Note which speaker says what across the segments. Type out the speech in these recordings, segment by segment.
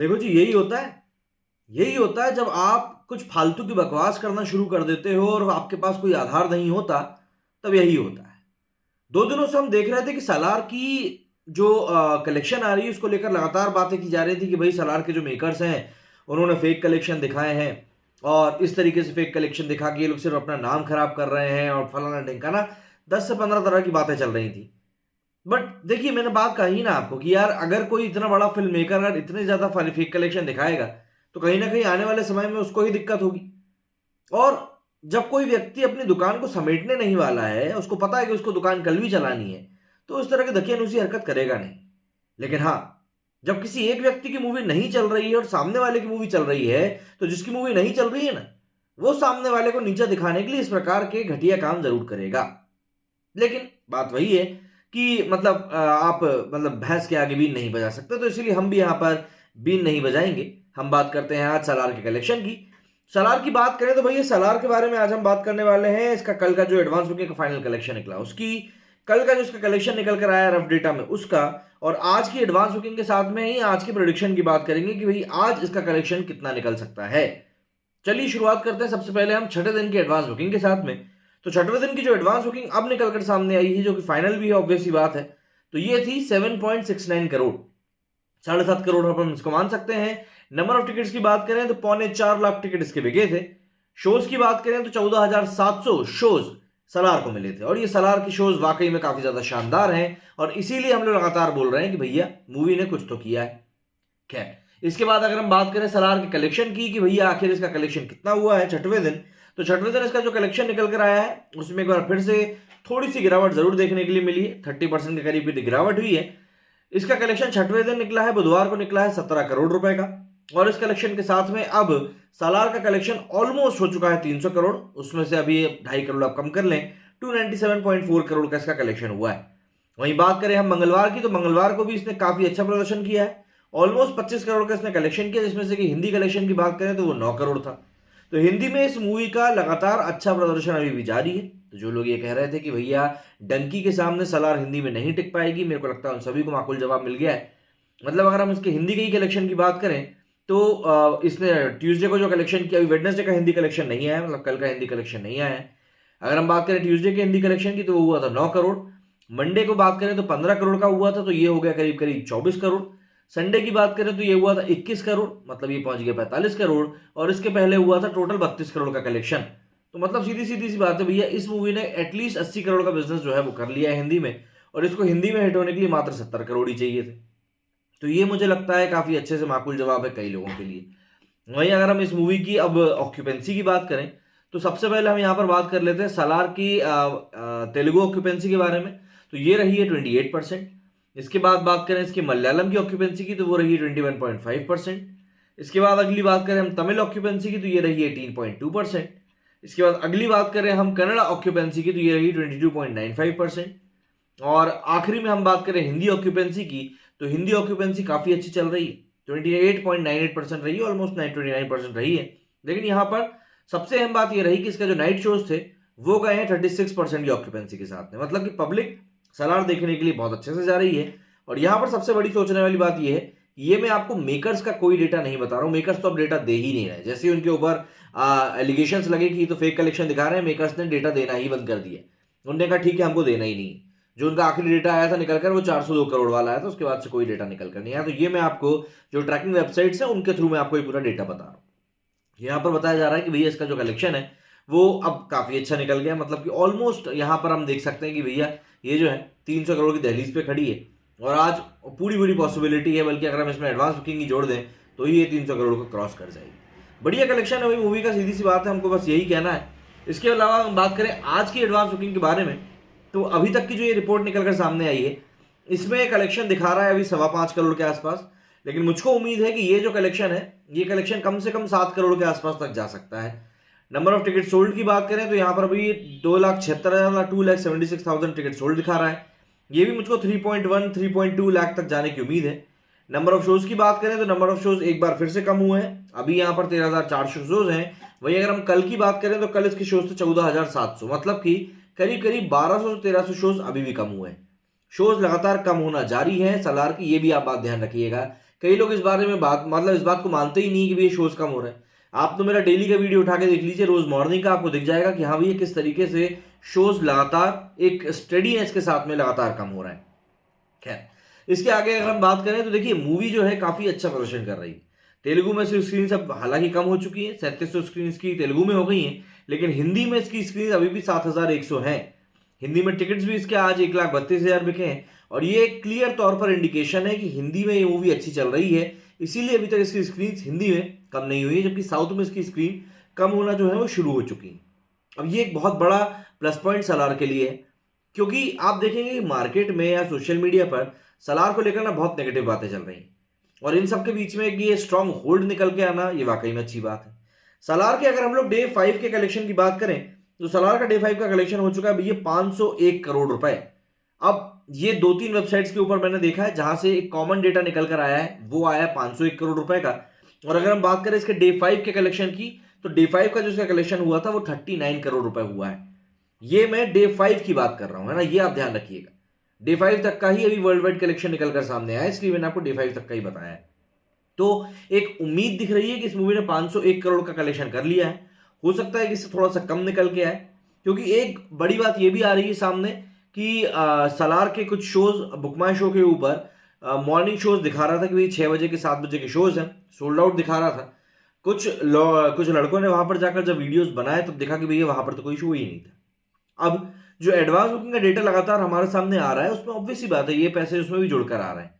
Speaker 1: देखो जी, यही होता है जब आप कुछ फालतू की बकवास करना शुरू कर देते हो और आपके पास कोई आधार नहीं होता, तब यही होता है। 2 दिनों से हम देख रहे थे कि सलार की जो कलेक्शन आ रही है उसको लेकर लगातार बातें की जा रही थी कि भाई सलार के जो मेकर्स हैं, उन्होंने फेक कलेक्शन दिखाए हैं और इस तरीके से फेक कलेक्शन दिखा के ये लोग सिर्फ अपना नाम खराब कर रहे हैं और फलाना-ढिमकाना 10 से 15 तरह की बातें चल रही थी। बट देखिए, मैंने बात कही ना आपको कि यार अगर कोई इतना बड़ा फ़िल्म मेकर अगर इतने ज़्यादा फेक कलेक्शन दिखाएगा, तो कहीं न कहीं आने वाले समय में उसको ही दिक्कत होगी। और जब कोई व्यक्ति अपनी दुकान को समेटने नहीं वाला है, उसको पता है कि उसको दुकान कल भी चलानी है, तो उस तरह की दकियानूसी हरकत करेगा नहीं। लेकिन हाँ, जब किसी एक व्यक्ति की मूवी नहीं चल रही है और सामने वाले की मूवी चल रही है, तो जिसकी मूवी नहीं चल रही है ना, वो सामने वाले को नीचा दिखाने के लिए इस प्रकार के घटिया काम ज़रूर करेगा। लेकिन बात वही है कि मतलब आप मतलब भैंस के आगे बीन नहीं बजा सकते, तो इसीलिए हम भी यहाँ पर बीन नहीं बजाएँगे। हम बात करते हैं आज सलार के कलेक्शन की। सलार की बात करें तो भैया सलार के बारे में आज हम बात करने वाले हैं। इसका कल का जो एडवांस बुकिंग का फाइनल कलेक्शन निकला उसकी, कल का जो इसका कलेक्शन निकल कर आया रफ डेटा में उसका, और आज की एडवांस बुकिंग के साथ में ही आज की प्रेडिक्शन की बात करेंगे कि भाई आज इसका कलेक्शन कितना निकल सकता है। चलिए शुरुआत करते हैं सबसे पहले हम छठे दिन की एडवांस बुकिंग के साथ में। तो छठवें दिन की जो एडवांस बुकिंग अब निकल कर सामने आई है, जो कि फाइनल भी है, ऑब्वियस सी बात है, तो ये थी 7.69 करोड़, 7.5 करोड़ अपन इसको मान सकते हैं। नंबर ऑफ टिकट्स की बात करें तो 4.25 लाख टिकट इसके बिके थे। शोज की बात करें तो 14,700 शोज सलार को मिले थे, और ये सलार की शोज वाकई में काफी ज्यादा शानदार हैं, और इसीलिए हम लोग लगातार बोल रहे हैं कि भैया मूवी ने कुछ तो किया है। खैर, इसके बाद अगर हम बात करें सलार के कलेक्शन की कि भैया आखिर इसका कलेक्शन कितना हुआ है छठवें दिन, तो छठवें दिन इसका जो कलेक्शन निकल कर आया है उसमें एक बार फिर से थोड़ी सी गिरावट जरूर देखने के लिए मिली है। 30% के करीब की गिरावट हुई है। इसका कलेक्शन छठवें दिन निकला है, बुधवार को निकला है 17 करोड़ रुपए का, और इस कलेक्शन के साथ में अब सालार का कलेक्शन ऑलमोस्ट हो चुका है 300 करोड़। उसमें से अभी 2.5 करोड़ आप कम कर लें, 297.4 करोड़ का इसका कलेक्शन हुआ है। वहीं बात करें हम मंगलवार की, तो मंगलवार को भी इसने काफी अच्छा प्रदर्शन किया है। ऑलमोस्ट 25 करोड़ का इसने कलेक्शन किया, जिसमें से कि हिंदी कलेक्शन की बात करें तो वो 9 करोड़ था। तो हिंदी में इस मूवी का लगातार अच्छा प्रदर्शन अभी भी जारी है। तो जो लोग ये कह रहे थे कि भैया डंकी के सामने सलार हिंदी में नहीं टिक पाएगी, मेरे को लगता है उन सभी को माकूल जवाब मिल गया है। मतलब अगर हम इसके हिंदी के ही कलेक्शन की बात करें तो इसने ट्यूसडे को जो कलेक्शन किया, अभी वेडनेसडे का हिंदी कलेक्शन नहीं आया है, मतलब कल का हिंदी कलेक्शन नहीं आया है। अगर हम बात करें ट्यूसडे के हिंदी कलेक्शन की, तो वो हुआ था 9 करोड़। मंडे को बात करें तो 15 करोड़ का हुआ था, तो ये हो गया करीब करीब 24 करोड़। संडे की बात करें तो ये हुआ था 21 करोड़, मतलब ये पहुंच गया 45 करोड़। और इसके पहले हुआ था टोटल 32 करोड़ का कलेक्शन। तो मतलब सीधी सीधी सी बात है भैया, इस मूवी ने एटलीस्ट 80 करोड़ का बिजनेस जो है वो कर लिया है हिंदी में, और इसको हिंदी में हिट होने के लिए मात्र 70 करोड़ ही चाहिए थे। तो ये मुझे लगता है काफी अच्छे से माकूल जवाब है कई लोगों के लिए। वहीं अगर हम इस मूवी की अब ऑक्यूपेंसी की बात करें, तो सबसे पहले हम यहाँ पर बात कर लेते हैं सलार की तेलुगु ऑक्यूपेंसी के बारे में। तो ये रही है 28%। इसके बाद बात करें इसकी मलयालम की ऑक्यूपेंसी की, तो वो रही है 21.5%। इसके बाद अगली बात करें हम तमिल ऑक्यूपेंसी की, तो ये रही है 18.2%। इसके बाद अगली बात करें हम कन्नड़ ऑक्यूपेंसी की, तो ये रही 22.95%। और आखिरी में हम बात करें हिंदी ऑक्यूपेंसी की, तो हिंदी ऑक्यूपेंसी काफी अच्छी चल रही है, 28.98% रही है, ऑलमोस्ट 29% रही है। लेकिन यहाँ पर सबसे अहम बात यह रही कि इसका जो नाइट शोज थे वो गए हैं 36% की ऑक्यूपेंसी के साथ में, मतलब कि पब्लिक सलार देखने के लिए बहुत अच्छे से जा रही है। और यहाँ पर सबसे बड़ी सोचने वाली बात यह है, ये मैं आपको मेकर्स का कोई डेटा नहीं बता रहा हूँ, मेकर्स तो अब डेटा दे ही नहीं रहे। जैसे ही उनके ऊपर एलिगेशंस लगे कि तो फेक कलेक्शन दिखा रहे हैं, मेकर्स ने डेटा देना ही बंद कर दिया। उन्होंने कहा ठीक है, हमको देना ही नहीं। जो उनका आखिरी डेटा आया था निकल कर वो 402 करोड़ वाला आया था, उसके बाद से कोई डेटा निकल कर नहीं आया। तो ये मैं आपको जो ट्रैकिंग वेबसाइट्स हैं उनके थ्रू मैं आपको ये पूरा डेटा बता रहा हूँ। यहाँ पर बताया जा रहा है कि भैया इसका जो कलेक्शन है वो अब काफी अच्छा निकल गया, मतलब कि ऑलमोस्ट यहाँ पर हम देख सकते हैं कि भैया ये जो है 300 करोड़ की दहलीज पे खड़ी है, और आज पूरी पूरी पॉसिबिलिटी है, बल्कि अगर हम इसमें एडवांस बुकिंग की जोड़ दें तो ये 300 करोड़ को क्रॉस कर जाएगी। बढ़िया कलेक्शन है भाई मूवी का, सीधी सी बात है, हमको बस यही कहना है। इसके अलावा हम बात करें आज की एडवांस बुकिंग के बारे में, तो अभी तक की जो ये रिपोर्ट निकल कर सामने आई है इसमें कलेक्शन दिखा रहा है अभी 5.25 करोड़ के आसपास। लेकिन मुझको उम्मीद है कि ये जो कलेक्शन है, ये कलेक्शन कम से कम 7 करोड़ के आसपास तक जा सकता है। नंबर ऑफ टिकट सोल्ड की बात करें तो यहाँ पर अभी 2,76,000 2,76,000 टिकट सोल्ड दिखा रहा है। ये भी मुझको 3.1 3.2 लाख तक जाने की उम्मीद है। नंबर ऑफ शोज की बात करें तो नंबर ऑफ शोज एक बार फिर से कम हुए हैं, अभी यहाँ पर 13,400 शोज हैं। वहीं अगर हम कल की बात करें तो कल इसके शोज थे 14,700, मतलब कि करीब करीब 1200 से 1300 शोज अभी भी कम हुए हैं। शोज लगातार कम होना जारी है सलार की, ये भी आप बात ध्यान रखिएगा कई लोग इस बारे में इस बात को मानते ही नहीं कि ये शोज कम हो रहे हैं। आप तो मेरा डेली का वीडियो उठा के देख लीजिए, रोज मॉर्निंग का, आपको दिख जाएगा कि हाँ भैया किस तरीके से शोज लगातार एक स्टेडीनेस के साथ में लगातार कम हो रहा है। खैर, इसके आगे अगर हम बात करें तो देखिए मूवी जो है काफी अच्छा प्रदर्शन कर रही है। तेलुगु में इसकी स्क्रीन अब हालांकि कम हो चुकी है, 3700 स्क्रीन की तेलुगु में हो गई है, लेकिन हिंदी में इसकी स्क्रीन अभी भी 7100 है। हिंदी में टिकट्स भी इसके आज 1,32,000 बिके हैं, और ये क्लियर तौर पर इंडिकेशन है कि हिंदी में ये मूवी अच्छी चल रही है, इसीलिए अभी तक इसकी स्क्रीन हिंदी में कम नहीं हुई है, जबकि साउथ में इसकी स्क्रीन कम होना जो है वो शुरू हो चुकी है। अब ये एक बहुत बड़ा प्लस पॉइंट सलार के लिए है, क्योंकि आप देखेंगे कि मार्केट में या सोशल मीडिया पर सलार को लेकर ना बहुत नेगेटिव बातें चल रही हैं, और इन सब के बीच में ये स्ट्रॉन्ग होल्ड निकल के आना ये वाकई में अच्छी बात है। सलार के अगर हम लोग डे 5 के कलेक्शन की बात करें तो सलार का डे 5 का कलेक्शन हो चुका है भैया 501 करोड़ रुपए। अब ये 2-3 वेबसाइट्स के ऊपर मैंने देखा है जहां से एक कॉमन डेटा निकल कर आया है, वो आया 501 करोड़ रुपए का। और अगर हम बात करें इसके डे 5 के कलेक्शन की, तो डे 5 का जो इसका कलेक्शन हुआ था वो 39 करोड़ रुपए हुआ है। ये मैं डे 5 की बात कर रहा हूं, है ना, ये आप ध्यान रखिएगा। डे 5 तक का ही अभी वर्ल्ड वाइड कलेक्शन निकलकर सामने आया, इसलिए मैंने आपको डे 5 तक का ही बताया है। तो एक उम्मीद दिख रही है कि इस मूवी ने 501 करोड़ का कलेक्शन कर लिया है। हो सकता है कि इससे थोड़ा सा कम निकल के आए, क्योंकि एक बड़ी बात यह भी आ रही है सामने कि सलार के कुछ शोज बुक माई शो के ऊपर मॉर्निंग शोज दिखा रहा था कि भाई 6 बजे के 7 बजे के शोज हैं, सोल्ड आउट दिखा रहा था। कुछ लड़कों ने वहां पर जाकर जब वीडियोस बनाए तब देखा कि भैया वहां पर तो कोई शो ही नहीं था। अब जो एडवांस बुकिंग का डेटा लगातार हमारे सामने आ रहा है उसमें ऑब्वियस सी बात है ये पैसे उसमें भी जुड़कर आ रहे हैं,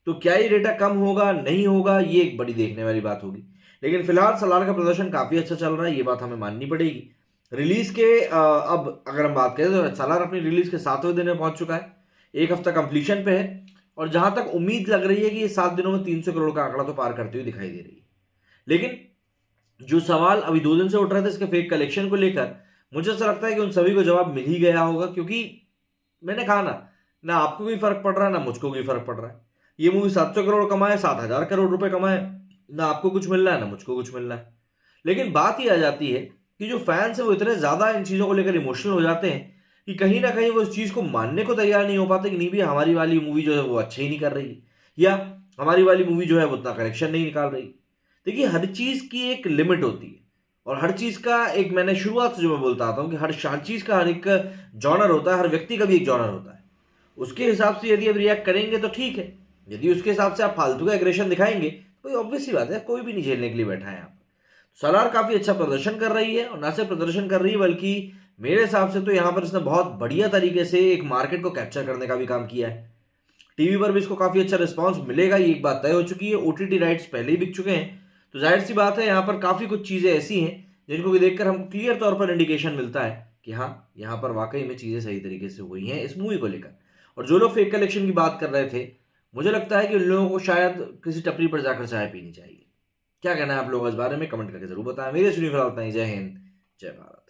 Speaker 1: तो क्या ये डेटा कम होगा नहीं होगा ये एक बड़ी देखने वाली बात होगी। लेकिन फिलहाल सलार का प्रदर्शन काफी अच्छा चल रहा है, ये बात हमें माननी पड़ेगी। रिलीज के अब अगर हम बात करें तो सलार अपनी रिलीज के 7वें दिन में पहुंच चुका है, एक हफ्ता कंप्लीशन पे है, और जहां तक उम्मीद लग रही है कि ये 7 दिनों में 300 करोड़ का आंकड़ा तो पार करती हुई दिखाई दे रही है। लेकिन जो सवाल अभी 2 दिन से उठ रहे थे इसके फेक कलेक्शन को लेकर, मुझे ऐसा लगता है कि उन सभी को जवाब मिल ही गया होगा, क्योंकि मैंने कहा ना आपको भी फर्क पड़ रहा है ना मुझको भी फर्क पड़ रहा है। ये मूवी 700 करोड़ कमाए, 7,000 करोड़ रुपए कमाए, ना आपको कुछ मिल रहा है ना मुझको कुछ मिल रहा है। लेकिन बात ही आ जाती है कि जो फैंस है वो इतने ज्यादा इन चीजों को लेकर इमोशनल हो जाते हैं कि कहीं ना कहीं वो इस चीज को मानने को तैयार नहीं हो पाते कि नहीं भी हमारी वाली मूवी जो है वो अच्छा ही नहीं कर रही, या हमारी वाली मूवी जो है वो उतना कलेक्शन नहीं निकाल रही। देखिए हर चीज की एक लिमिट होती है, और हर चीज का एक, मैंने शुरुआत से जो मैं बोलता आता हूँ कि हर चीज का हर एक जॉनर होता है, हर व्यक्ति का भी एक जॉनर होता है। उसके हिसाब से यदि आप रिएक्ट करेंगे तो ठीक है, यदि उसके हिसाब से आप फालतू का एग्रेशन दिखाएंगे तो ऑब्वियस सी बात है कोई भी नहीं झेलने के लिए बैठा है। आप सलार काफी अच्छा प्रदर्शन कर रही है, और ना सिर्फ प्रदर्शन कर रही है बल्कि मेरे हिसाब से तो यहाँ पर इसने बहुत बढ़िया तरीके से एक मार्केट को कैप्चर करने का भी काम किया है। टीवी पर भी इसको काफी अच्छा रिस्पॉन्स मिलेगा, ये एक बात तय हो चुकी है। ओटीटी राइट्स पहले ही बिक चुके हैं, तो जाहिर सी बात है यहाँ पर काफी कुछ चीजें ऐसी हैं जिनको भी देखकर हमको क्लियर तौर पर इंडिकेशन मिलता है कि हाँ यहाँ पर वाकई में चीजें सही तरीके से हुई हैं इस मूवी को लेकर। और जो लोग फेक कलेक्शन की बात कर रहे थे, मुझे लगता है कि उन लोगों को शायद किसी टपरी पर जाकर चाय पीनी चाहिए। क्या कहना है आप लोगों इस बारे में कमेंट करके जरूर बताएं। मेरे सुनी फिलहाल इतना ही। जय हिंद, जय भारत।